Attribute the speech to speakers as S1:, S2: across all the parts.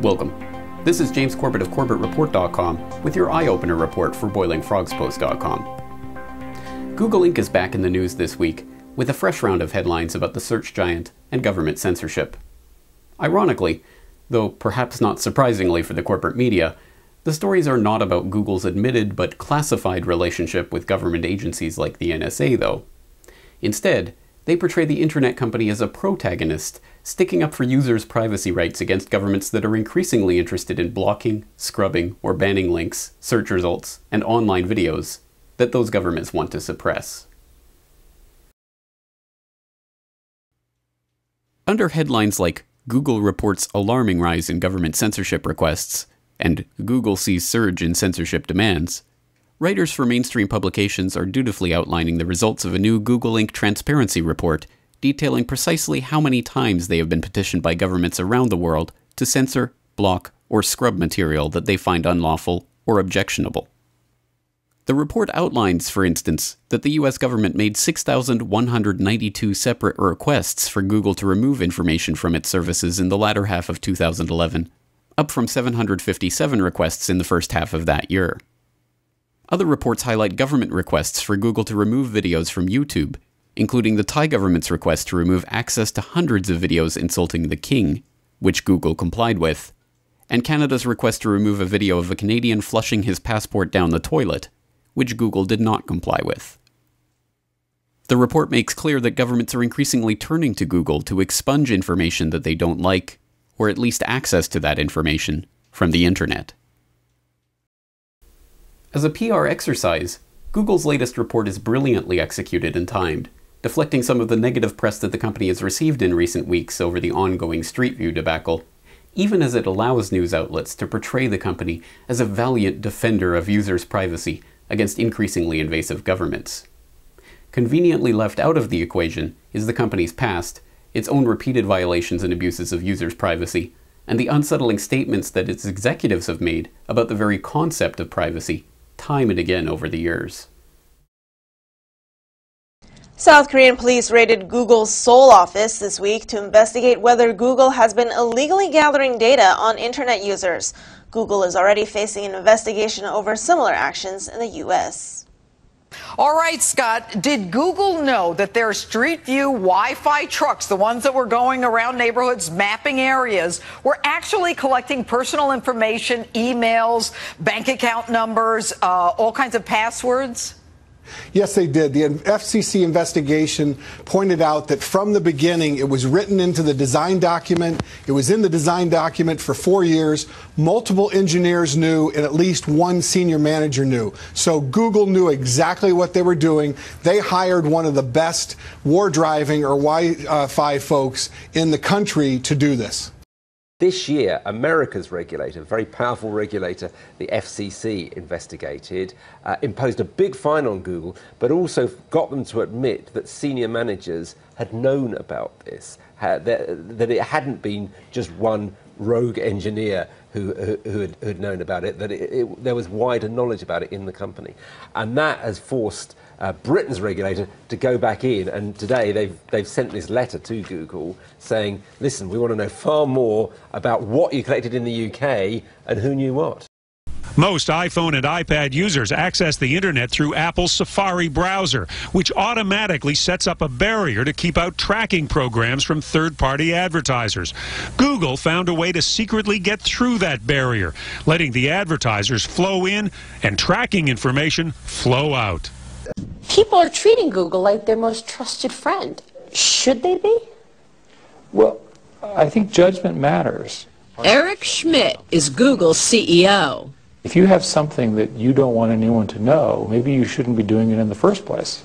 S1: Welcome. This is James Corbett of CorbettReport.com with your EyeOpener report for BoilingFrogsPost.com. Google Inc. is back in the news this week with a fresh round of headlines about the search giant and government censorship. Ironically, though perhaps not surprisingly for the corporate media, the stories are not about Google's admitted but classified relationship with government agencies like the NSA, though. Instead, they portray the internet company as a protagonist, sticking up for users' privacy rights against governments that are increasingly interested in blocking, scrubbing, or banning links, search results, and online videos that those governments want to suppress. Under headlines like Google reports alarming rise in government censorship requests and Google sees surge in censorship demands, writers for mainstream publications are dutifully outlining the results of a new Google Inc. transparency report detailing precisely how many times they have been petitioned by governments around the world to censor, block, or scrub material that they find unlawful or objectionable. The report outlines, for instance, that the US government made 6,192 separate requests for Google to remove information from its services in the latter half of 2011, up from 757 requests in the first half of that year. Other reports highlight government requests for Google to remove videos from YouTube, including the Thai government's request to remove access to hundreds of videos insulting the king, which Google complied with, and Canada's request to remove a video of a Canadian flushing his passport down the toilet, which Google did not comply with. The report makes clear that governments are increasingly turning to Google to expunge information that they don't like, or at least access to that information, from the internet. As a PR exercise, Google's latest report is brilliantly executed and timed, deflecting some of the negative press that the company has received in recent weeks over the ongoing Street View debacle, even as it allows news outlets to portray the company as a valiant defender of users' privacy against increasingly invasive governments. Conveniently left out of the equation is the company's past, its own repeated violations and abuses of users' privacy, and the unsettling statements that its executives have made about the very concept of privacy, time and again over the years.
S2: South Korean police raided Google's Seoul office this week to investigate whether Google has been illegally gathering data on internet users. Google is already facing an investigation over similar actions in the U.S.
S3: All right, Scott, did Google know that their Street View Wi-Fi trucks, the ones that were going around neighborhoods mapping areas, were actually collecting personal information, emails, bank account numbers, all kinds of passwords?
S4: Yes, they did. The FCC investigation pointed out that from the beginning, it was written into the design document. It was in the design document for 4 years. Multiple engineers knew, and at least one senior manager knew. So Google knew exactly what they were doing. They hired one of the best war driving or Wi-Fi folks in the country to do this.
S5: This year, America's regulator, a very powerful regulator, the FCC, investigated, imposed a big fine on Google, but also got them to admit that senior managers had known about this, that it hadn't been just one rogue engineer who had known about it, that there was wider knowledge about it in the company. And that has forced Britain's regulator to go back in, and today they've sent this letter to Google saying, listen, we want to know far more about what you collected in the UK and who knew what.
S6: Most iPhone and iPad users access the internet through Apple's Safari browser, which automatically sets up a barrier to keep out tracking programs from third-party advertisers. Google found a way to secretly get through that barrier, letting the advertisers flow in and tracking information flow out.
S7: People are treating Google like their most trusted friend. Should they be?
S8: Well, I think judgment matters.
S9: Eric Schmidt is Google's CEO.
S8: If you have something that you don't want anyone to know, maybe you shouldn't be doing it in the first place.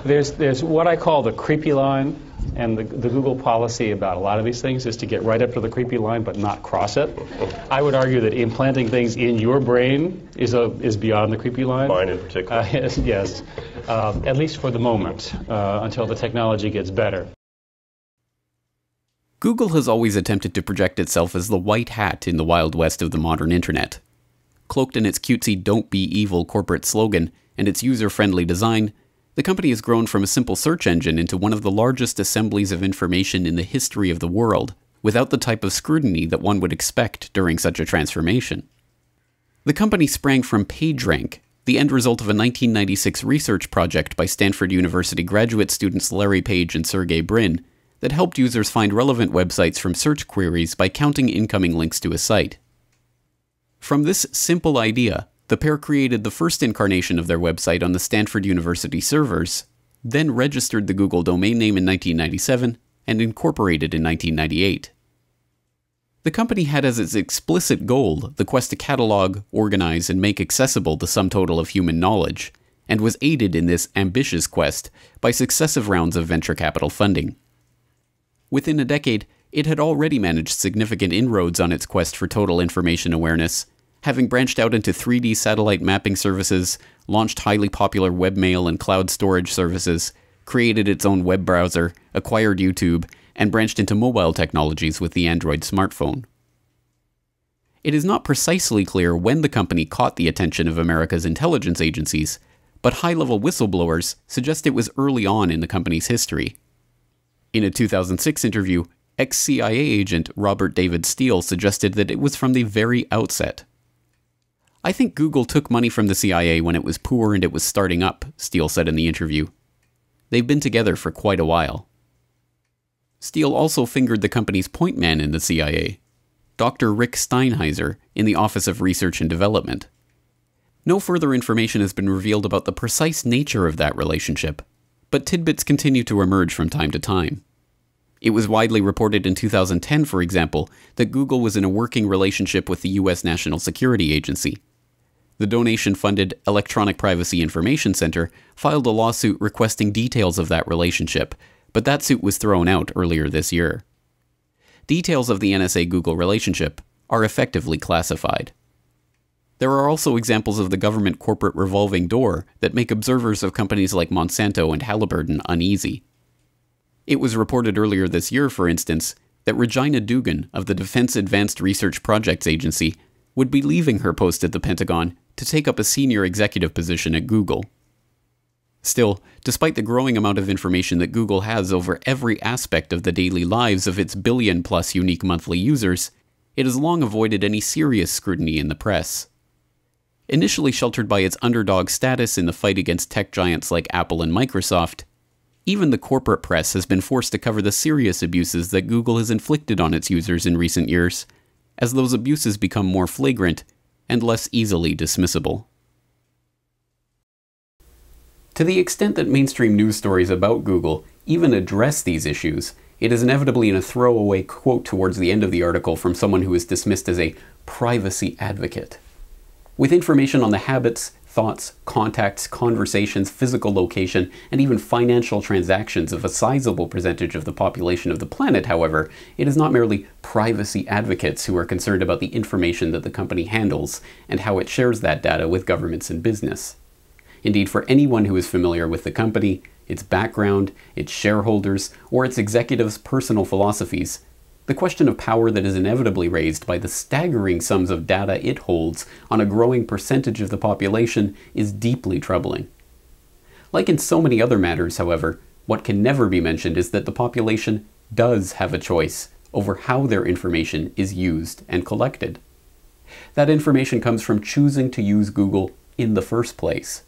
S10: There's what I call the creepy line, and the Google policy about a lot of these things is to get right up to the creepy line but not cross it. I would argue that implanting things in your brain is beyond the creepy line.
S11: Mine in particular.
S10: Yes, at least for the moment, until the technology gets better.
S1: Google has always attempted to project itself as the white hat in the Wild West of the modern internet. Cloaked in its cutesy "Don't Be Evil" corporate slogan and its user-friendly design, the company has grown from a simple search engine into one of the largest assemblies of information in the history of the world, without the type of scrutiny that one would expect during such a transformation. The company sprang from PageRank, the end result of a 1996 research project by Stanford University graduate students Larry Page and Sergey Brin that helped users find relevant websites from search queries by counting incoming links to a site. From this simple idea, the pair created the first incarnation of their website on the Stanford University servers, then registered the Google domain name in 1997 and incorporated in 1998. The company had as its explicit goal the quest to catalog, organize, and make accessible the sum total of human knowledge, and was aided in this ambitious quest by successive rounds of venture capital funding. Within a decade, it had already managed significant inroads on its quest for total information awareness, having branched out into 3D satellite mapping services, launched highly popular webmail and cloud storage services, created its own web browser, acquired YouTube, and branched into mobile technologies with the Android smartphone. It is not precisely clear when the company caught the attention of America's intelligence agencies, but high-level whistleblowers suggest it was early on in the company's history. In a 2006 interview, ex-CIA agent Robert David Steele suggested that it was from the very outset. "I think Google took money from the CIA when it was poor and it was starting up," Steele said in the interview. "They've been together for quite a while." Steele also fingered the company's point man in the CIA, Dr. Rick Steinheiser, in the Office of Research and Development. No further information has been revealed about the precise nature of that relationship, but tidbits continue to emerge from time to time. It was widely reported in 2010, for example, that Google was in a working relationship with the U.S. National Security Agency. The donation-funded Electronic Privacy Information Center filed a lawsuit requesting details of that relationship, but that suit was thrown out earlier this year. Details of the NSA-Google relationship are effectively classified. There are also examples of the government corporate revolving door that make observers of companies like Monsanto and Halliburton uneasy. It was reported earlier this year, for instance, that Regina Dugan of the Defense Advanced Research Projects Agency would be leaving her post at the Pentagon to take up a senior executive position at Google. Still, despite the growing amount of information that Google has over every aspect of the daily lives of its billion-plus unique monthly users, it has long avoided any serious scrutiny in the press. Initially sheltered by its underdog status in the fight against tech giants like Apple and Microsoft, even the corporate press has been forced to cover the serious abuses that Google has inflicted on its users in recent years, as those abuses become more flagrant and less easily dismissible. To the extent that mainstream news stories about Google even address these issues, it is inevitably in a throwaway quote towards the end of the article from someone who is dismissed as a privacy advocate. With information on the habits, thoughts, contacts, conversations, physical location, and even financial transactions of a sizable percentage of the population of the planet, however, it is not merely privacy advocates who are concerned about the information that the company handles and how it shares that data with governments and business. Indeed, for anyone who is familiar with the company, its background, its shareholders, or its executives' personal philosophies, the question of power that is inevitably raised by the staggering sums of data it holds on a growing percentage of the population is deeply troubling. Like in so many other matters, however, what can never be mentioned is that the population does have a choice over how their information is used and collected. That information comes from choosing to use Google in the first place.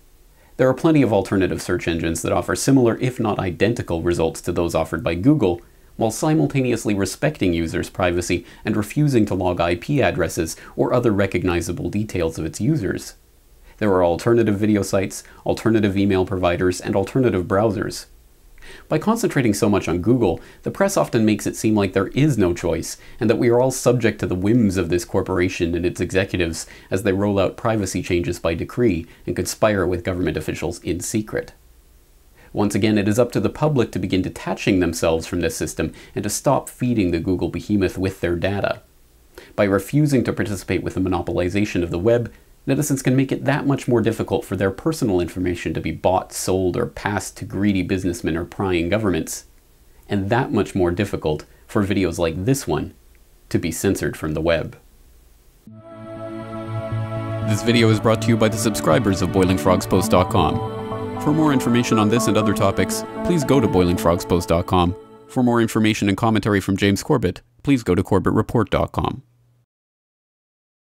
S1: There are plenty of alternative search engines that offer similar, if not identical, results to those offered by Google, while simultaneously respecting users' privacy and refusing to log IP addresses or other recognizable details of its users. There are alternative video sites, alternative email providers, and alternative browsers. By concentrating so much on Google, the press often makes it seem like there is no choice, and that we are all subject to the whims of this corporation and its executives as they roll out privacy changes by decree and conspire with government officials in secret. Once again, it is up to the public to begin detaching themselves from this system and to stop feeding the Google behemoth with their data. By refusing to participate with the monopolization of the web, netizens can make it that much more difficult for their personal information to be bought, sold, or passed to greedy businessmen or prying governments, and that much more difficult for videos like this one to be censored from the web. This video is brought to you by the subscribers of BoilingFrogsPost.com. For more information on this and other topics, please go to BoilingFrogsPost.com. For more information and commentary from James Corbett, please go to CorbettReport.com.